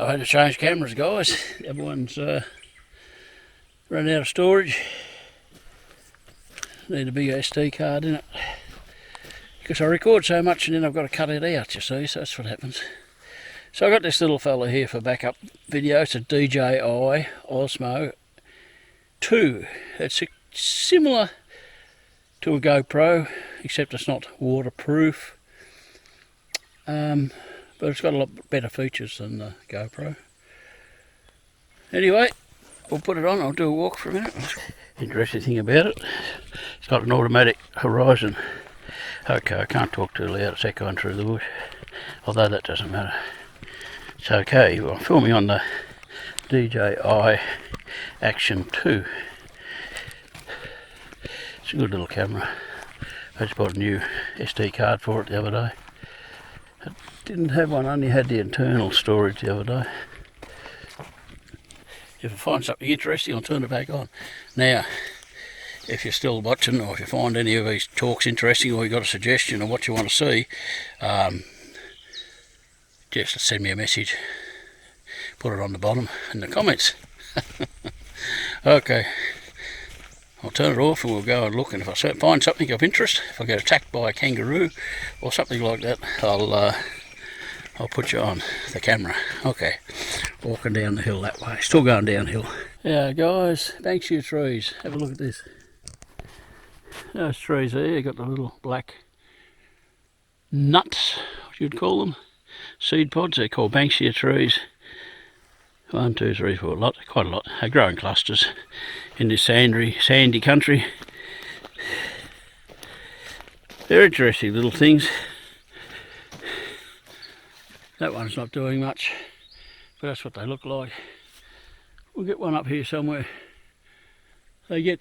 I had to change cameras, guys. The other one's run out of storage. Need a big SD card in it. Because I record so much and then I've got to cut it out, you see, so that's what happens. So I got this little fella here for backup video. It's a DJI Osmo 2. It's similar to a GoPro, except it's not waterproof. But it's got a lot better features than the GoPro. Anyway, we'll put it on. I'll do a walk for a minute. Interesting thing about it, it's got an automatic horizon. Okay, I can't talk too loud, it's echoing through the bush, although that doesn't matter. It's okay. Well, I'm filming on the DJI Action 2. It's a good little camera. I just bought a new SD card for it the other day. I didn't have one, only had the internal storage the other day. If I find something interesting, I'll turn it back on. Now, if you're still watching, or if you find any of these talks interesting, or you've got a suggestion of what you want to see, just send me a message. Put it on the bottom in the comments. Okay. I'll turn it off and we'll go and look, and if I find something of interest, if I get attacked by a kangaroo or something like that, I'll put you on the camera. Okay, walking down the hill that way, still going downhill. Yeah guys, Banksia trees, have a look at this. Those trees there, you got the little black nuts, what you'd call them, seed pods. They're called Banksia trees. 1, 2, 3, 4, quite a lot. They grow in clusters in this sandy country. They're interesting little things. That one's not doing much, but that's what they look like. We'll get one up here somewhere. They get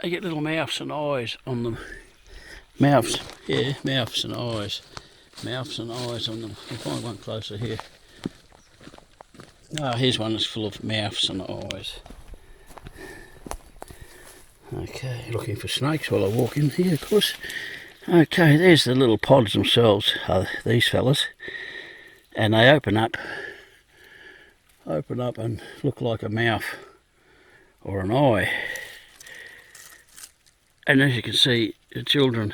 little mouths and eyes on them. Mouths, yeah, mouths and eyes. Mouths and eyes on them. I'll find one closer here. Oh, here's one that's full of mouths and eyes. Okay, looking for snakes while I walk in here, of course. Okay, there's the little pods themselves, these fellas. And they open up and look like a mouth or an eye. And as you can see, the children,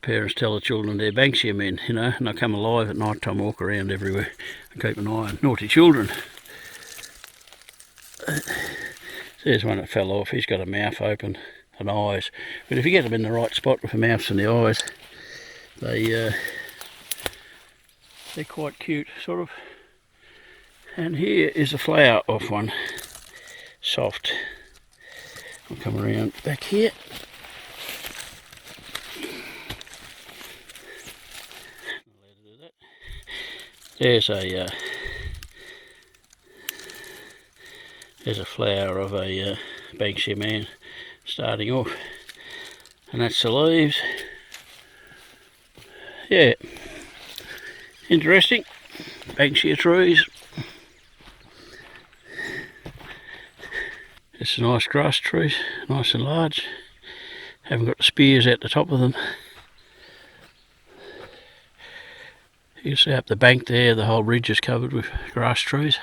parents tell the children they're Banksia men, you know, and they come alive at night time, walk around everywhere and keep an eye on naughty children. There's one that fell off. He's got a mouth open and eyes, but if you get them in the right spot with the mouths and the eyes, they're quite cute, sort of. And here is a flower off one, soft. I'll come around back here. There's a flower of a Banksia man starting off, and that's the leaves. Yeah, interesting. Banksia trees. It's a nice grass trees, nice and large. Haven't got the spears at the top of them. You can see up the bank there, the whole ridge is covered with grass trees.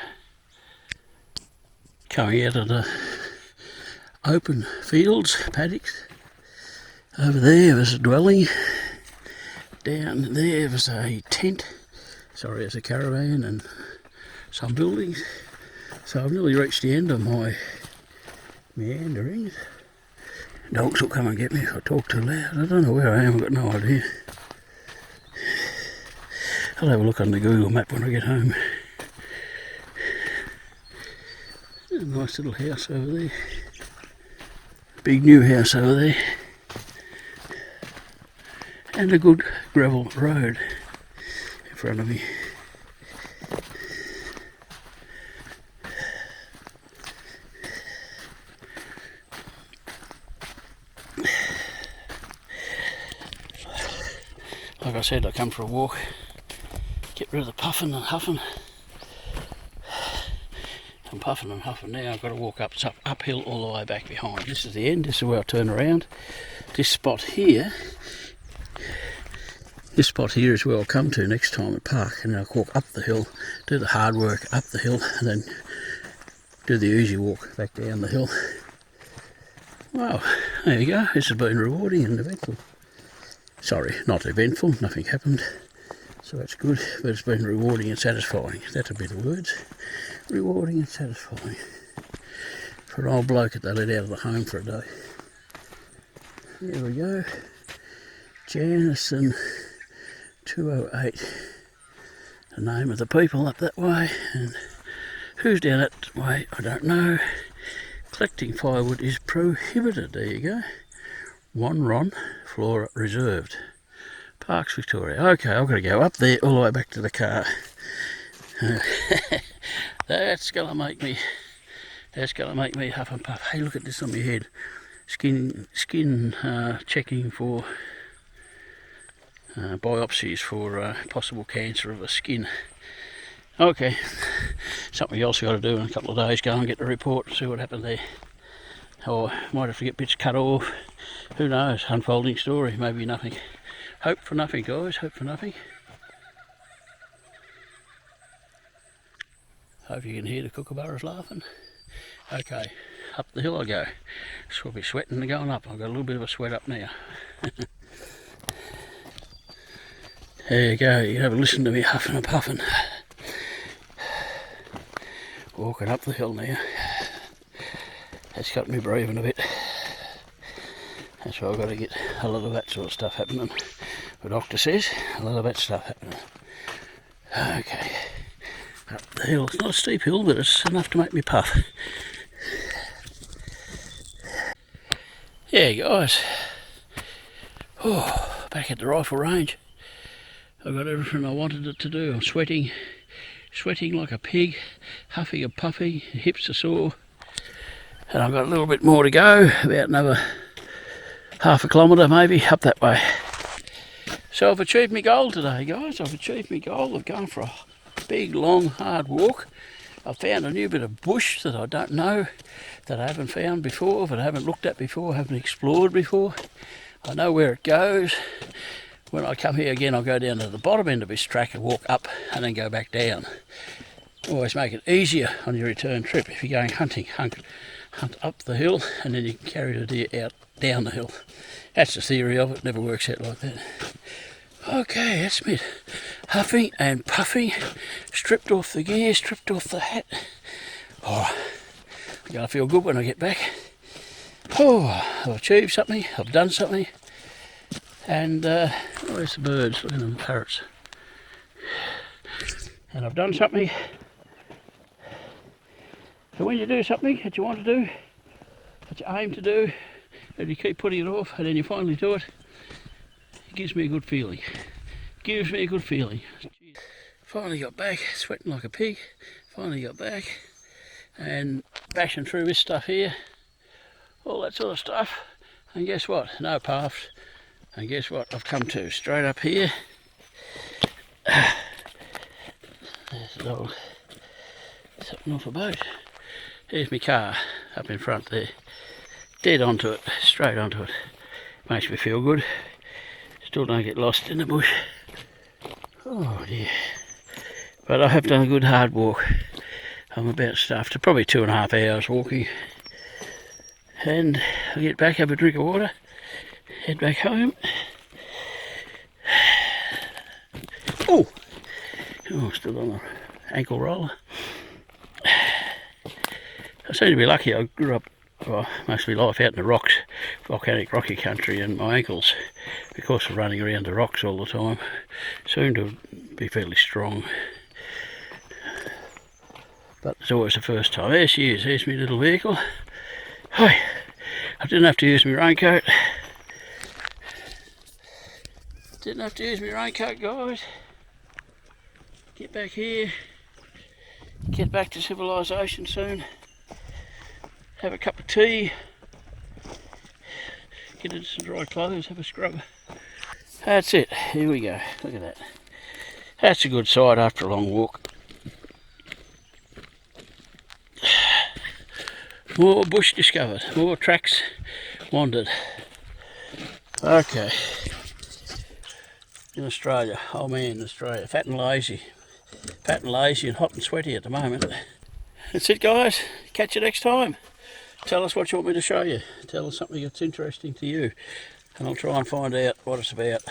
Coming out of the open fields, paddocks. Over there was a dwelling. Down there was a tent. Sorry, there's a caravan and some buildings. So I've nearly reached the end of my meanderings. Dogs will come and get me if I talk too loud. I don't know where I am, I've got no idea. I'll have a look on the Google map when I get home. There's a nice little house over there. Big new house over there. And a good gravel road in front of me. Like I said, I come for a walk. Get rid of the puffing and huffing. I'm puffing and huffing now. I've got to walk up. It's uphill all the way back behind. This is the end. This is where I turn around. This spot here This spot here is where I'll come to next time at park, and I'll walk up the hill, do the hard work up the hill, and then do the easy walk back down the hill. Well, there you go. This has been rewarding and eventful. Sorry, not eventful, nothing happened, so that's good, but it's been rewarding and satisfying. That's a bit of words. Rewarding and satisfying. For an old bloke that they let out of the home for a day. There we go. Janison 208. The name of the people up that way, and who's down that way, I don't know. Collecting firewood is prohibited. There you go. Wanron, flora reserved. Parks, Victoria. Okay, I've got to go up there all the way back to the car. That's gonna make me huff and puff. Hey, look at this on my head. Skin checking for biopsies for possible cancer of the skin. Okay, something else I've got to do in a couple of days. Go and get the report and see what happened there. Or might have to get bits cut off. Who knows? Unfolding story. Maybe nothing. Hope for nothing, guys. Hope for nothing. Hope you can hear the kookaburras laughing. Okay, up the hill I go. So I'll be sweating and going up. I've got a little bit of a sweat up now. There you go. You can have a listen to me huffing and puffing. Walking up the hill now. That's got me breathing a bit. That's why I've got to get a lot of that sort of stuff happening. The doctor says a lot of that stuff happening. Okay. Up the hill. It's not a steep hill, but it's enough to make me puff. Yeah, guys. Oh, back at the rifle range. I've got everything I wanted it to do. I'm sweating like a pig, huffing and puffing, hips are sore. And I've got a little bit more to go, about another half a kilometre maybe, up that way. So I've achieved my goal today, guys. I've achieved my goal of going for a big, long, hard walk. I've found a new bit of bush that I don't know, that I haven't found before, that I haven't looked at before, haven't explored before. I know where it goes. When I come here again, I'll go down to the bottom end of this track and walk up and then go back down. Always make it easier on your return trip. If you're going hunting, hunt up the hill and then you can carry the deer out down the hill. That's the theory of it. Never works out like that. Okay, that's me. Huffing and puffing. Stripped off the gear, stripped off the hat. Oh, I'm going to feel good when I get back. Oh, I've achieved something. I've done something. And where's the birds? Look at them, parrots. And I've done something. So when you do something that you want to do, that you aim to do, and you keep putting it off, and then you finally do it, it gives me a good feeling. Gives me a good feeling. Finally got back, sweating like a pig. Finally got back, and bashing through this stuff here, all that sort of stuff. And guess what? No paths. And guess what I've come to? Straight up here. There's an old something off a boat. Here's my car up in front there. Dead onto it, straight onto it. Makes me feel good. Still don't get lost in the bush. Oh dear. But I have done a good hard walk. I'm about stuffed. Probably 2.5 hours walking. And I'll get back, have a drink of water. Head back home. Oh, still on the ankle roller. I seem to be lucky. I grew up most of my life out in the rocks, volcanic rocky country, and my ankles, because of running around the rocks all the time, seem to be fairly strong. But it's always the first time. There she is. There's my little vehicle. Hi. I didn't have to use my raincoat. Didn't have to use my raincoat, guys. Get back here. Get back to civilization soon. Have a cup of tea. Get into some dry clothes. Have a scrub. That's it. Here we go. Look at that. That's a good sight after a long walk. More bush discovered. More tracks wandered. Okay. in Australia. Oh man, Australia. Fat and lazy. Fat and lazy and hot and sweaty at the moment. That's it, guys. Catch you next time. Tell us what you want me to show you. Tell us something that's interesting to you, and I'll try and find out what it's about.